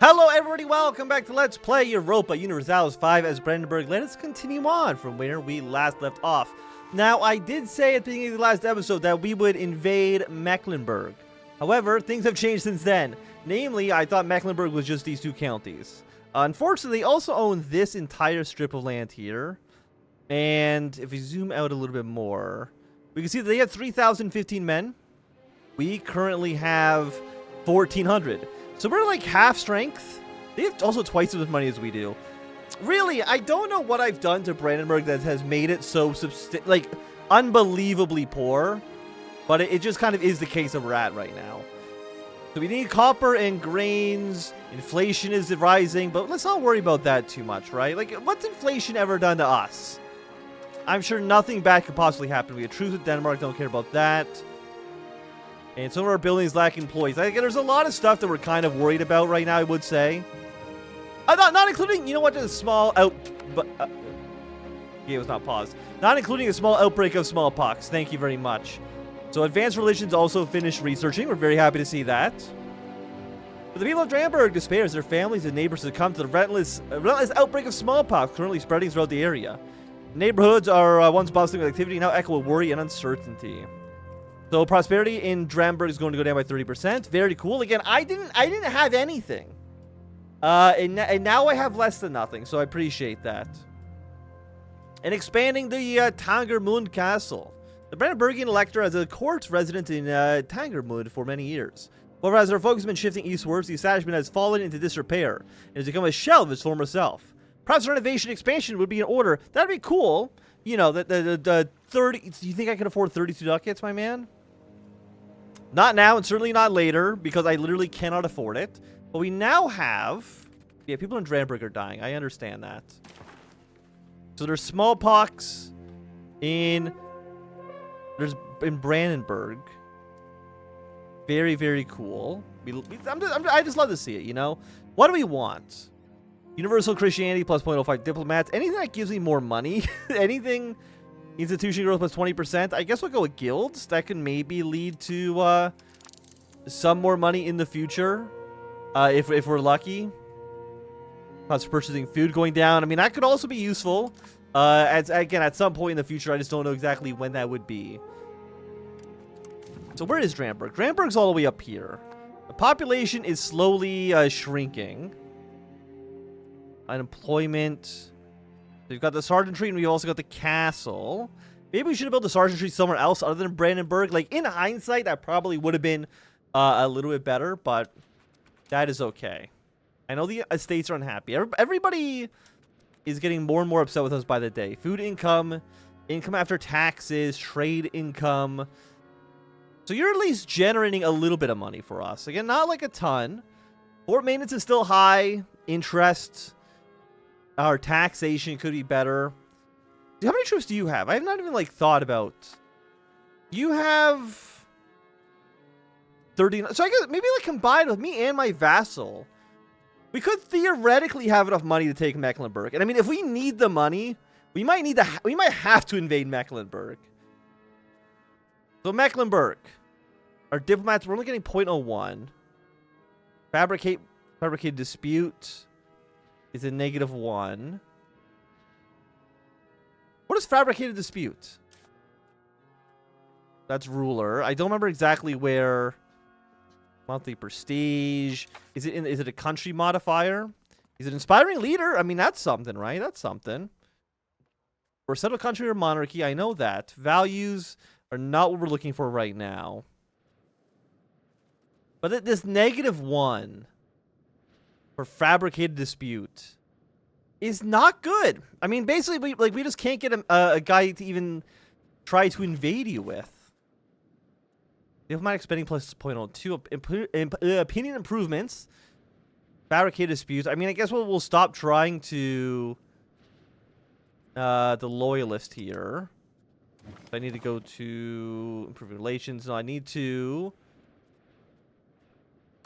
Hello everybody, welcome back to Let's Play Europa Universalis V as Brandenburg. Let us continue on from where we last left off. Now, I did say at the beginning of the last episode that we would invade Mecklenburg. However, things have changed since then. Namely, I thought Mecklenburg was just these two counties. Unfortunately, they also own this entire strip of land here. And if we zoom out a little bit more, we can see that they have 3,015 men. We currently have 1,400. So we're like half strength. They have also twice as much money as we do. Really, I don't know what I've done to Brandenburg that has made it so unbelievably poor. But it just kind of is the case that we're at right now. So we need copper and grains. Inflation is rising, but let's not worry about that too much, right? Like, what's inflation ever done to us? I'm sure nothing bad could possibly happen. We have truce with Denmark, don't care about that. And some of our buildings lack employees. I think there's a lot of stuff that we're kind of worried about right now, I would say. Not including, you know what, a small yeah, it was not paused. Not including a small outbreak of smallpox. Thank you very much. So Advanced Relations also finished researching. We're very happy to see that. But the people of Brandenburg despair as their families and neighbors succumb to the relentless outbreak of smallpox currently spreading throughout the area. Neighborhoods are once bustling with activity, now echo with worry and uncertainty. So prosperity in Brandenburg is going to go down by 30%. Very cool. Again, I didn't have anything. And now I have less than nothing, so I appreciate that. And expanding the Tangermund Castle. The Brandenburgian elector as a court resident in Tangermund for many years. However, as their focus has been shifting eastwards, the establishment has fallen into disrepair and has become a shell of its former self. Perhaps renovation expansion would be in order. That'd be cool. You know, the 30... Do you think I can afford 32 ducats, my man? Not now, and certainly not later, because I literally cannot afford it. But we now have... Yeah, people in Brandenburg are dying. I understand that. So there's smallpox in Brandenburg. Very, very cool. I just love to see it, you know? What do we want? Universal Christianity plus 0.05 diplomats. Anything that gives me more money? Anything... Institution growth plus 20%. I guess we'll go with guilds. That can maybe lead to some more money in the future. If we're lucky. Cost of purchasing food going down. I mean, that could also be useful. Again, at some point in the future. I just don't know exactly when that would be. So where is Brandenburg? Brandenburg's all the way up here. The population is slowly shrinking. Unemployment... We've got the sergeantry, and we've also got the castle. Maybe we should have built the sergeantry somewhere else other than Brandenburg. Like, in hindsight, that probably would have been a little bit better, but that is okay. I know the estates are unhappy. Everybody is getting more and more upset with us by the day. Food income, income after taxes, trade income. So you're at least generating a little bit of money for us. Again, not like a ton. Fort maintenance is still high. Interest... Our taxation could be better. How many troops do you have? I have not even, like, thought about... You have... 39... So I guess maybe, like, combined with me and my vassal, we could theoretically have enough money to take Mecklenburg. And, I mean, if we need the money, we might have to invade Mecklenburg. So, Mecklenburg. Our diplomats, we're only getting 0.01. Fabricate dispute... is a -1. What is fabricated dispute? That's ruler. I don't remember exactly where. Monthly prestige. Is it a country modifier? Is it inspiring leader? I mean, that's something, right? That's something. We're a settled country or monarchy. I know that. Values are not what we're looking for right now. But this -1. For fabricated dispute is not good. I mean, basically, we just can't get a guy to even try to invade you with. Diplomatic spending plus 0.02. Opinion improvements. Fabricated disputes. I mean, I guess we'll stop trying to the loyalist here. So I need to go to improve relations. No, I need to...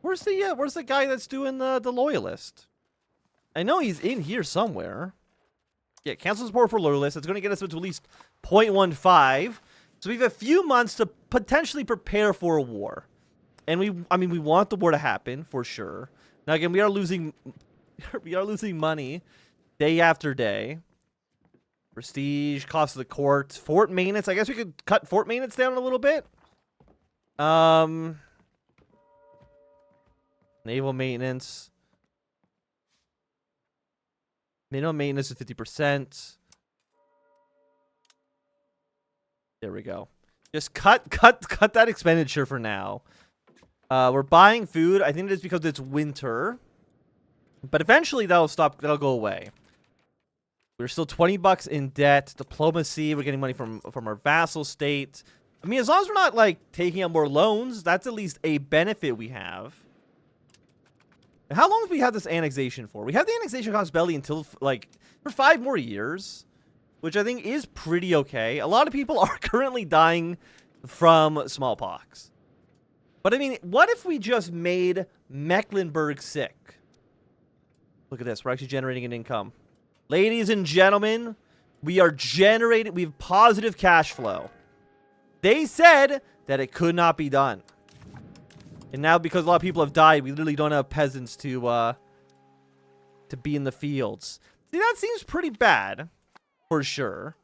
Where's the guy that's doing the loyalist? I know he's in here somewhere. Yeah, cancel support for loyalists. It's going to get us up to at least 0.15. So we have a few months to potentially prepare for a war. And we want the war to happen, for sure. Now again, we are losing we are losing money day after day. Prestige, cost of the court, fort maintenance. I guess we could cut fort maintenance down a little bit. Naval maintenance. Minimum maintenance is 50%. There we go. Just cut that expenditure for now. We're buying food. I think it's because it's winter. But eventually that'll stop. That'll go away. We're still 20 bucks in debt. Diplomacy. We're getting money from our vassal state. I mean, as long as we're not like taking out more loans, that's at least a benefit we have. How long have we had this annexation for? We have the annexation cost belly until like for 5 more years, which I think is pretty okay. A lot of people are currently dying from smallpox. But I mean, what if we just made Mecklenburg sick? Look at this. We're actually generating an income. Ladies and gentlemen, we have positive cash flow. They said that it could not be done. And now, because a lot of people have died, we literally don't have peasants to be in the fields. See, that seems pretty bad, for sure.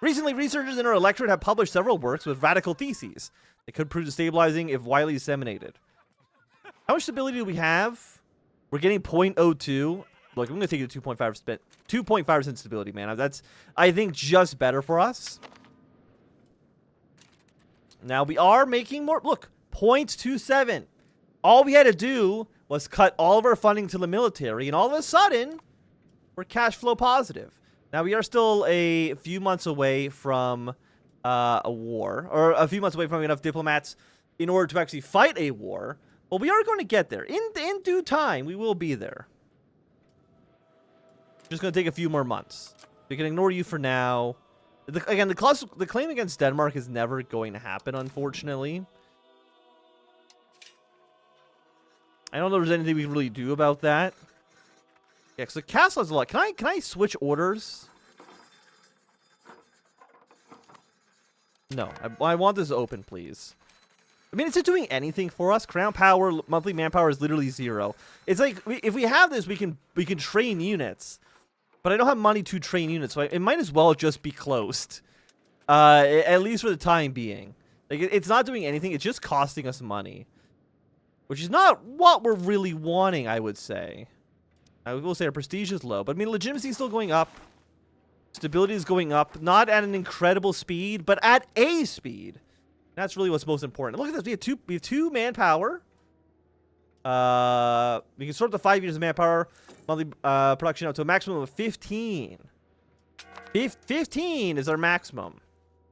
Recently, researchers in our electorate have published several works with radical theses that could prove destabilizing if widely disseminated. How much stability do we have? We're getting 0.02. Look, I'm going to take it to 2.5%. 2.5% stability, man. That's, I think, just better for us. Now, we are making more. Look. 0.27. All we had to do was cut all of our funding to the military, and all of a sudden, we're cash flow positive. Now, we are still a few months away from a war, or a few months away from enough diplomats in order to actually fight a war, but we are going to get there. In due time, we will be there. Just going to take a few more months. We can ignore you for now. Again, the claim against Denmark is never going to happen, unfortunately. I don't know if there's anything we can really do about that. Yeah, because the castle has a lot. Can I switch orders? No. I want this open, please. I mean, is it doing anything for us? Crown power, monthly manpower is literally 0. It's like, if we have this, we can train units. But I don't have money to train units, so it might as well just be closed. At least for the time being. Like, it's not doing anything. It's just costing us money. Which is not what we're really wanting, I would say. I will say our prestige is low. But, I mean, legitimacy is still going up. Stability is going up. Not at an incredible speed, but at a speed. That's really what's most important. Look at this. We have two manpower. We can sort the 5 years of manpower. Monthly production up to a maximum of 15. 15 is our maximum.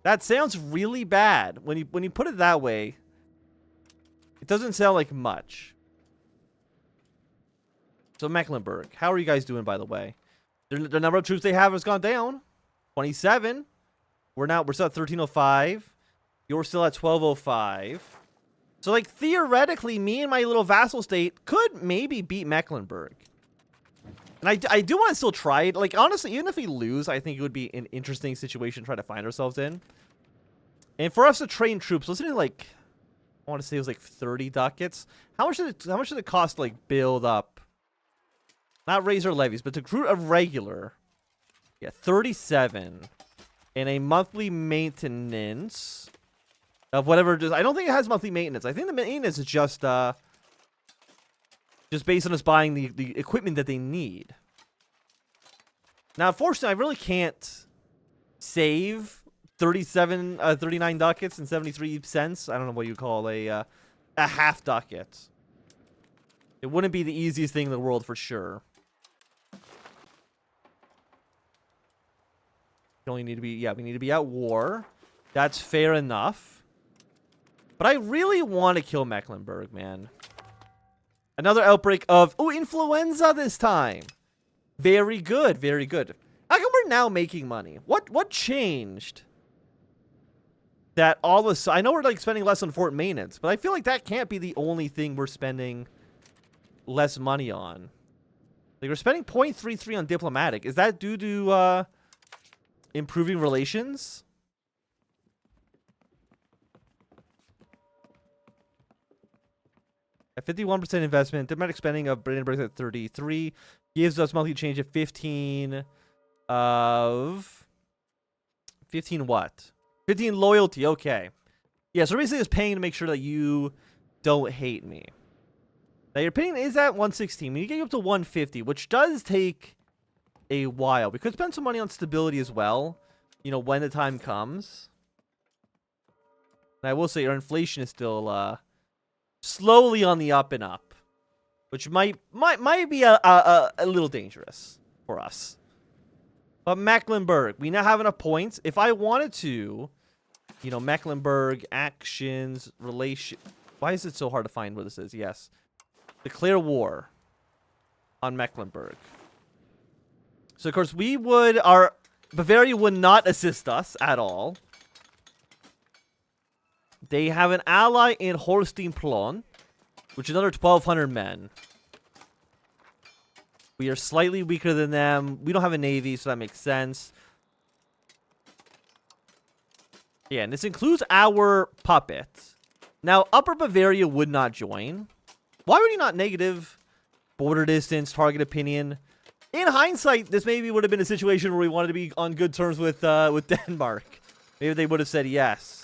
That sounds really bad. When you put it that way, it doesn't sound like much. So Mecklenburg, how are you guys doing, by the way? The number of troops they have has gone down. 27. We're still at 1305. You're still at 1205. So, like, theoretically, me and my little vassal state could maybe beat Mecklenburg. And I do want to still try it. Like, honestly, even if we lose, I think it would be an interesting situation to try to find ourselves in. And for us to train troops, wasn't it like, I want to say it was like 30 ducats? How much did it cost to, like, build up? Not raise our levies, but to recruit a regular. Yeah, 37. And a monthly maintenance of whatever. I don't think it has monthly maintenance. I think the maintenance is just based on us buying the equipment that they need. Now, unfortunately, I really can't save 39 ducats and 73 cents. I don't know what you call a half ducat. It wouldn't be the easiest thing in the world for sure. We only need to be, yeah, we need to be at war. That's fair enough. But I really want to kill Mecklenburg, man. Another outbreak of, oh, influenza this time. Very good, very good. How come we're now making money? What changed? That all of a sudden, I know we're like spending less on fort maintenance, but I feel like that can't be the only thing we're spending less money on. Like, we're spending 0.33 on diplomatic. Is that due to improving relations? A 51% investment. Diplomatic spending of Brandenburg at 33 gives us monthly change of 15 of 15 what? 15 loyalty. Okay. Yeah, so basically it's paying to make sure that you don't hate me. Now your opinion is at 116. We can get you up to 150, which does take a while. We could spend some money on stability as well, you know, when the time comes. And I will say our inflation is still slowly on the up and up, which might be a little dangerous for us. But Mecklenburg, we now have enough points. If I wanted to, you know, Mecklenburg, actions, relation. Why is it so hard to find what this is? Yes. Declare war on Mecklenburg. So, of course, Bavaria would not assist us at all. They have an ally in Holstein-Plön, which is another 1,200 men. We are slightly weaker than them. We don't have a navy, so that makes sense. Yeah, and this includes our puppet. Now, Upper Bavaria would not join. Why would he not? Negative border distance, target opinion. In hindsight, this maybe would have been a situation where we wanted to be on good terms with Denmark. Maybe they would have said yes.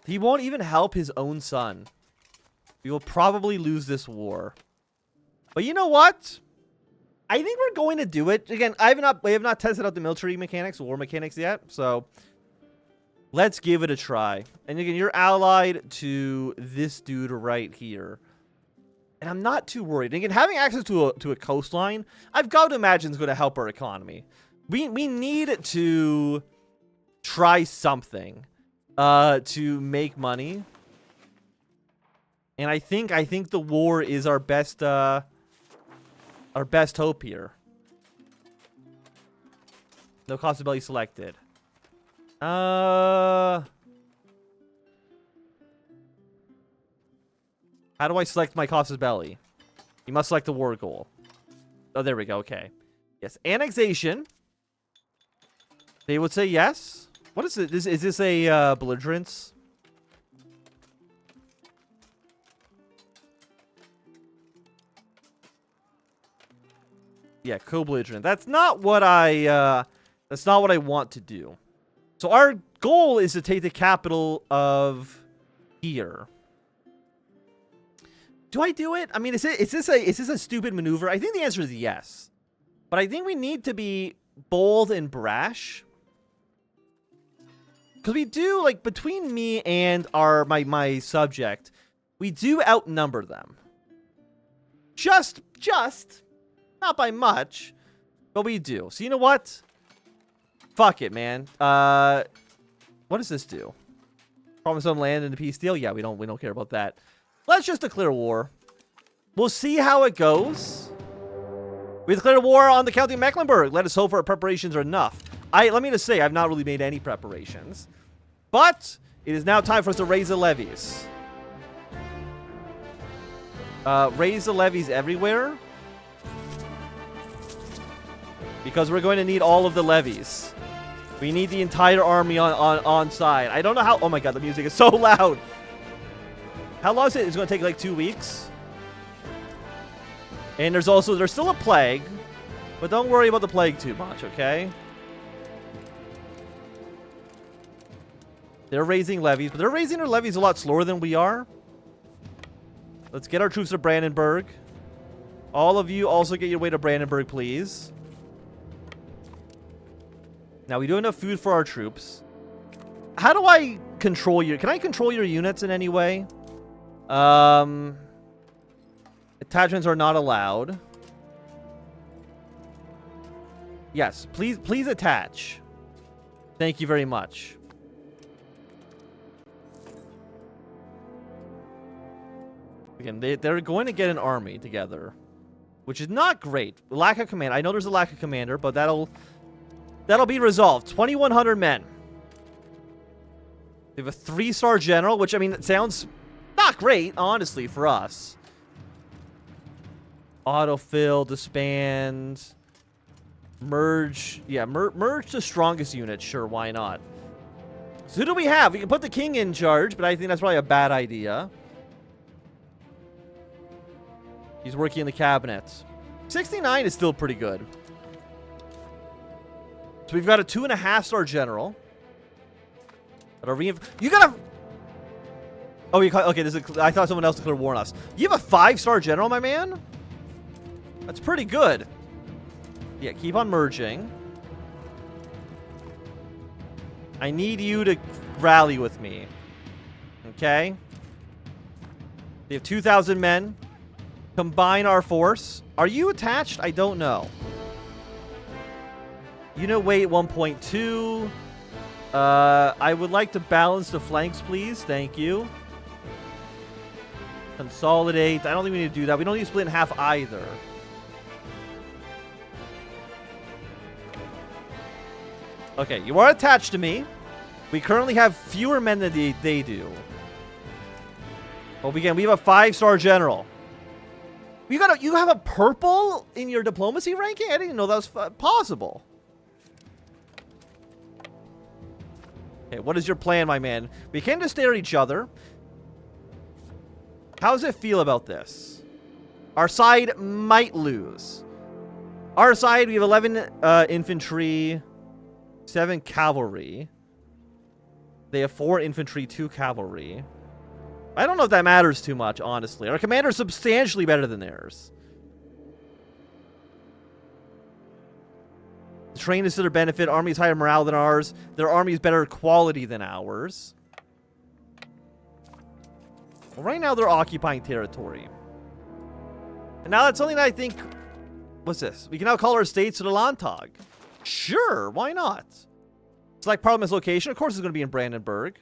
He won't even help his own son. We will probably lose this war. But you know what? I think we're going to do it. Again, we have not tested out the military mechanics, war mechanics yet. So let's give it a try. And again, you're allied to this dude right here. And I'm not too worried. And again, having access to a coastline, I've got to imagine is going to help our economy. We need to try something to make money. And I think the war is our best hope here. No cost of belly selected. How do I select my cost of belly? You must select the war goal. Oh, there we go. Okay. Yes. Annexation. They would say yes. What is it? Is this a belligerence? Yeah, co-belligerent. That's not what I want to do. So our goal is to take the capital of here. Do I do it? I mean, is this a stupid maneuver? I think the answer is yes. But I think we need to be bold and brash. Because we do, like, between me and my subject, we do outnumber them. Just not by much, but we do. So you know what? Fuck it, man. What does this do? Promise some land and a peace deal? Yeah, we don't care about that. Let's just declare war. We'll see how it goes. We declared a war on the County of Mecklenburg. Let us hope our preparations are enough. Let me just say, I've not really made any preparations. But it is now time for us to raise the levies. Raise the levies everywhere. Because we're going to need all of the levies. We need the entire army on side. I don't know how... Oh my god, the music is so loud. How long is it? It's going to take like 2 weeks. And there's still a plague. But don't worry about the plague too much, okay? They're raising levies. But they're raising their levies a lot slower than we are. Let's get our troops to Brandenburg. All of you also get your way to Brandenburg, please. Now, we do enough food for our troops. How do I control your... Can I control your units in any way? Attachments are not allowed. Yes, please attach. Thank you very much. Again, they're going to get an army together, which is not great. Lack of command. I know there's a lack of commander, but that'll be resolved. 2,100 men. They have a 3-star general, which, I mean, it sounds not great, honestly, for us. Autofill, disband, merge. Yeah, merge the strongest unit. Sure, why not? So who do we have? We can put the king in charge, but I think that's probably a bad idea. He's working in the cabinet. 69 is still pretty good. So we've got a 2.5-star general. You got a... Oh, okay. I thought someone else could warn us. You have a 5-star general, my man? That's pretty good. Yeah, keep on merging. I need you to rally with me. Okay? They have 2,000 men. Combine our force. Are you attached? I don't know. Unit weight 1.2. I would like to balance the flanks, please. Thank you. Consolidate. I don't think we need to do that. We don't need to split in half either. Okay, you are attached to me. We currently have fewer men than they do. Well, again, we have a 5-star general. You have a purple in your diplomacy ranking? I didn't know that was possible. Okay, what is your plan, my man? We can't just stare at each other. How does it feel about this? Our side might lose. Our side, we have 11 infantry, 7 cavalry. They have 4 infantry, 2 cavalry. I don't know if that matters too much, honestly. Our commander is substantially better than theirs. The train is to their benefit. Army is higher morale than ours. Their army is better quality than ours. Well, right now, they're occupying territory. And now that's something that I think... What's this? We can now call our states to the Landtag. Sure, why not? Select Parliament's location. Of course, it's going to be in Brandenburg.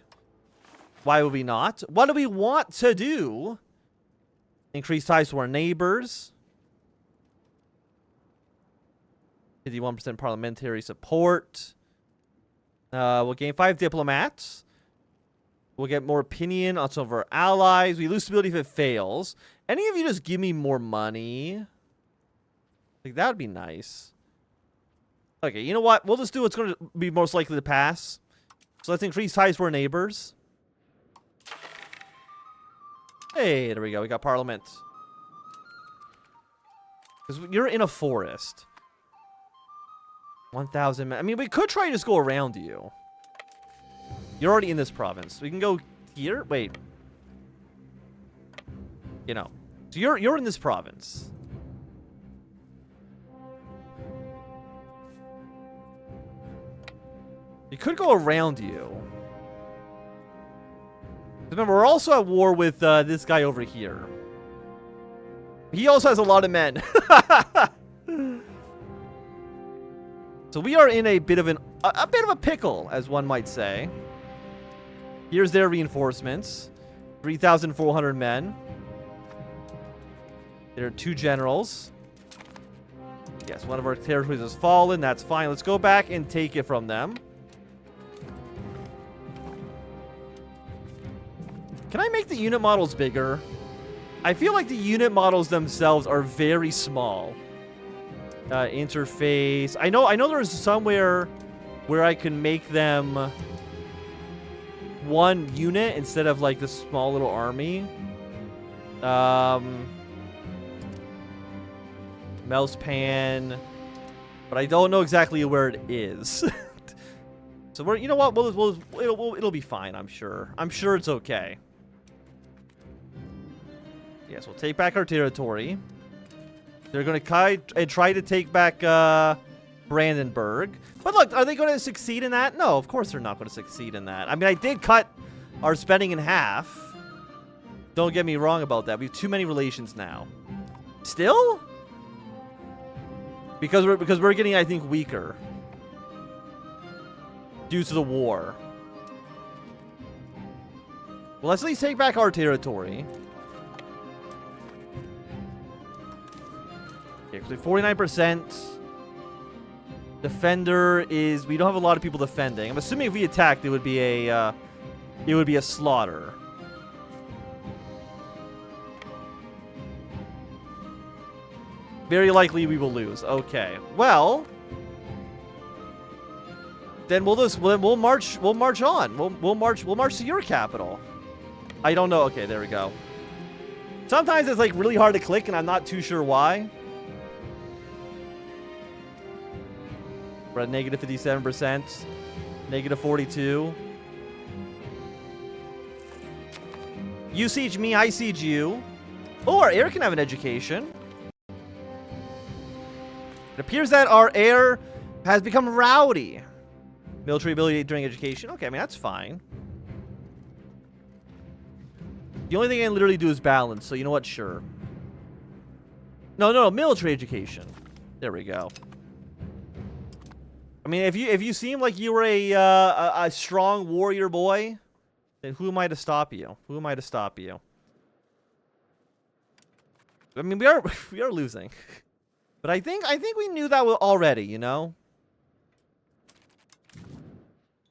Why would we not? What do we want to do? Increase ties to our neighbors. 51% parliamentary support. We'll gain 5 diplomats. We'll get more opinion on some of our allies. We lose stability if it fails. Any of you just give me more money? Like, that would be nice. Okay, you know what? We'll just do what's going to be most likely to pass. So let's increase ties to our neighbors. Hey, there we go. We got parliament. Because you're in a forest. 1,000 men. I mean, we could try to just go around you. You're already in this province. We can go here. Wait. You know. So you're in this province. We could go around you. Remember, we're also at war with this guy over here. He also has a lot of men. So we are in a bit of a pickle, as one might say. Here's their reinforcements. 3,400 men. There are 2 generals. Yes, one of our territories has fallen. That's fine. Let's go back and take it from them. Can I make the unit models bigger? I feel like the unit models themselves are very small. Interface. I know there's somewhere where I can make them 1 unit instead of like this small little army. Mouse pan. But I don't know exactly where it is. So you know what? It'll be fine, I'm sure. I'm sure it's okay. Yes, we'll take back our territory. They're going to try to take back Brandenburg. But look, are they going to succeed in that? No, of course they're not going to succeed in that. I mean, I did cut our spending in half. Don't get me wrong about that. We have too many relations now. Still? Because we're getting, I think, weaker. Due to the war. Well, let's at least take back our territory. Okay, so 49%. Defender is... We don't have a lot of people defending. I'm assuming if we attacked, it would be a slaughter. Very likely we will lose. Okay. Well, then we'll march on. We'll march to your capital. I don't know. Okay, there we go. Sometimes it's like really hard to click and I'm not too sure why. We're at negative 57%. Negative 42. You siege me, I siege you. Oh, our heir can have an education. It appears that our heir has become rowdy. Military ability during education. Okay, I mean, that's fine. The only thing I can literally do is balance, so you know what? Sure. No, military education. There we go. I mean, if you seem like you were a strong warrior boy, then who am I to stop you? Who am I to stop you? I mean, we are losing, but I think we knew that already. You know,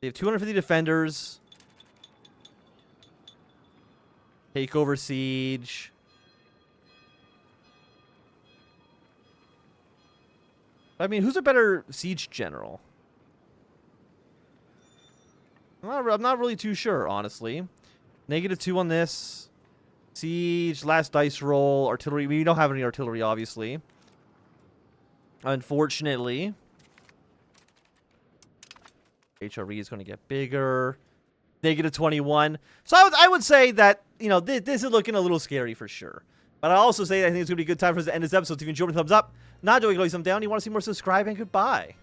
they have 250 defenders. Take over siege. I mean, who's a better siege general? I'm not really too sure, honestly. -2 on this. Siege, last dice roll, artillery. We don't have any artillery, obviously. Unfortunately. HRE is going to get bigger. -21. So I would say that, you know, this is looking a little scary for sure. But I also say I think it's going to be a good time for us to end this episode. So if you enjoyed, thumbs up. Not doing, thumbs down. You want to see more, subscribe, and goodbye.